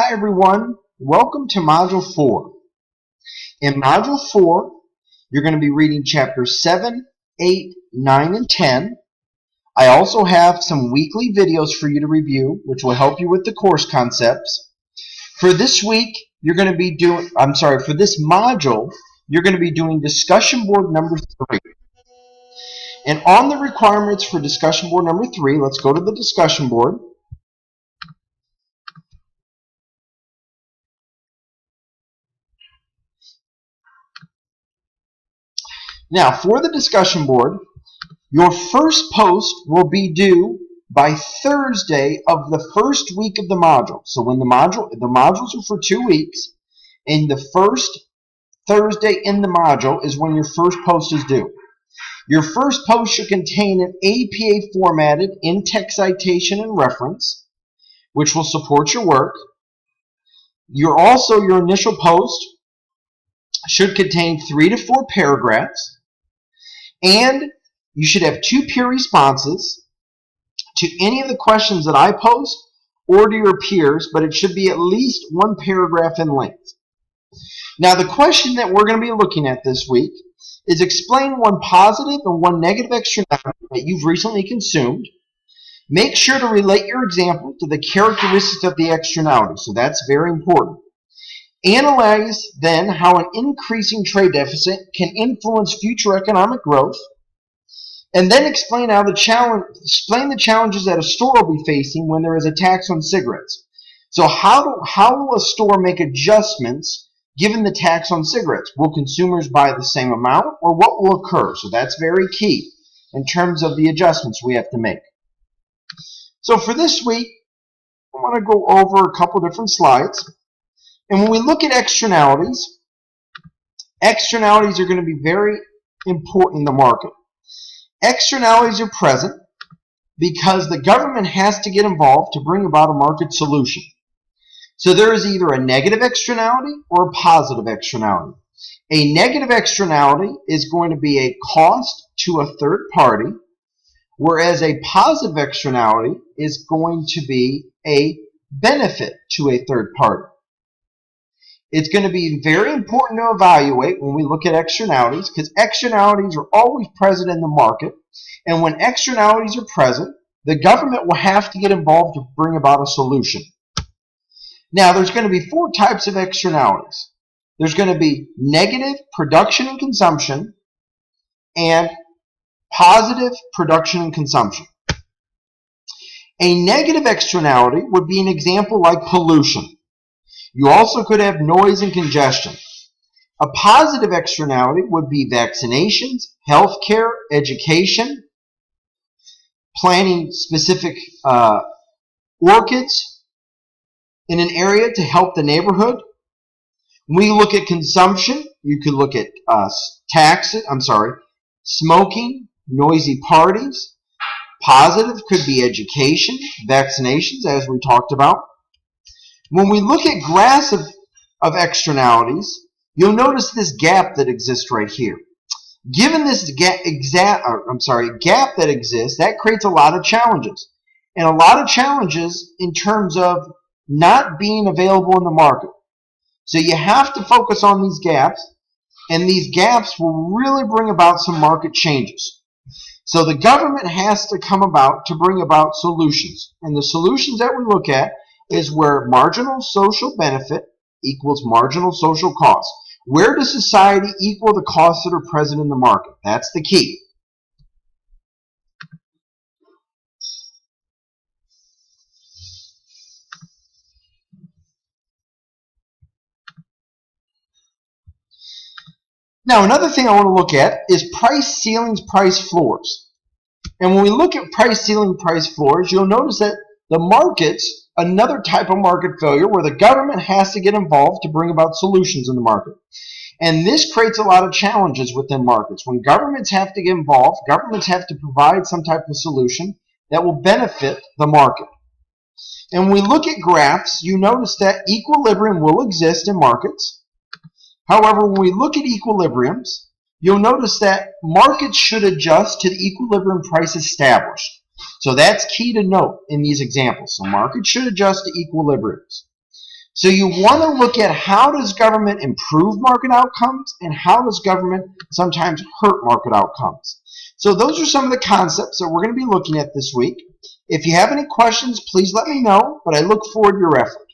Hi everyone, welcome to Module 4. In Module 4, you're going to be reading Chapters 7, 8, 9, and 10. I also have some weekly videos for you to review, which will help you with the course concepts. For this week, for this module, you're going to be doing discussion board number 3. And on the requirements for discussion board number 3, let's go to the discussion board. Now, for the discussion board, your first post will be due by Thursday of the first week of the module. So when the modules are for 2 weeks, and the first Thursday in the module is when your first post is due. Your first post should contain an APA formatted in-text citation and reference, which will support your work. Your initial post should contain 3 to 4 paragraphs. And you should have 2 peer responses to any of the questions that I post or to your peers, but it should be at least 1 paragraph in length. Now, the question that we're going to be looking at this week is explain 1 positive and 1 negative externality that you've recently consumed. Make sure to relate your example to the characteristics of the externality, so that's very important. Analyze then how an increasing trade deficit can influence future economic growth, and then explain the challenges that a store will be facing when there is a tax on cigarettes. So how will a store make adjustments given the tax on cigarettes? Will consumers buy the same amount, or what will occur? So that's very key in terms of the adjustments we have to make. So for this week, I want to go over a couple different slides. And when we look at externalities are going to be very important in the market. Externalities are present because the government has to get involved to bring about a market solution. So there is either a negative externality or a positive externality. A negative externality is going to be a cost to a third party, whereas a positive externality is going to be a benefit to a third party. It's going to be very important to evaluate when we look at externalities, because externalities are always present in the market. And when externalities are present, the government will have to get involved to bring about a solution. Now, there's going to be 4 types of externalities. There's going to be negative production and consumption and positive production and consumption. A negative externality would be an example like pollution. You also could have noise and congestion. A positive externality would be vaccinations, healthcare, education, planting specific orchids in an area to help the neighborhood. When we look at consumption, you could look at smoking, noisy parties. Positive could be education, vaccinations, as we talked about. When we look at graphs of externalities, you'll notice this gap that exists right here. Given this gap that exists, that creates a lot of challenges. And a lot of challenges in terms of not being available in the market. So you have to focus on these gaps, and these gaps will really bring about some market changes. So the government has to come about to bring about solutions. And the solutions that we look at is where marginal social benefit equals marginal social cost. Where does society equal the costs that are present in the market? That's the key. Now, another thing I want to look at is price ceilings, price floors. And when we look at price ceiling, price floors, you'll notice that the markets, another type of market failure where the government has to get involved to bring about solutions in the market. And this creates a lot of challenges within markets. When governments have to get involved, governments have to provide some type of solution that will benefit the market. And when we look at graphs, you notice that equilibrium will exist in markets. However, when we look at equilibriums, you'll notice that markets should adjust to the equilibrium price established. So that's key to note in these examples. So markets should adjust to equilibriums. So you want to look at how does government improve market outcomes and how does government sometimes hurt market outcomes. So those are some of the concepts that we're going to be looking at this week. If you have any questions, please let me know, but I look forward to your efforts.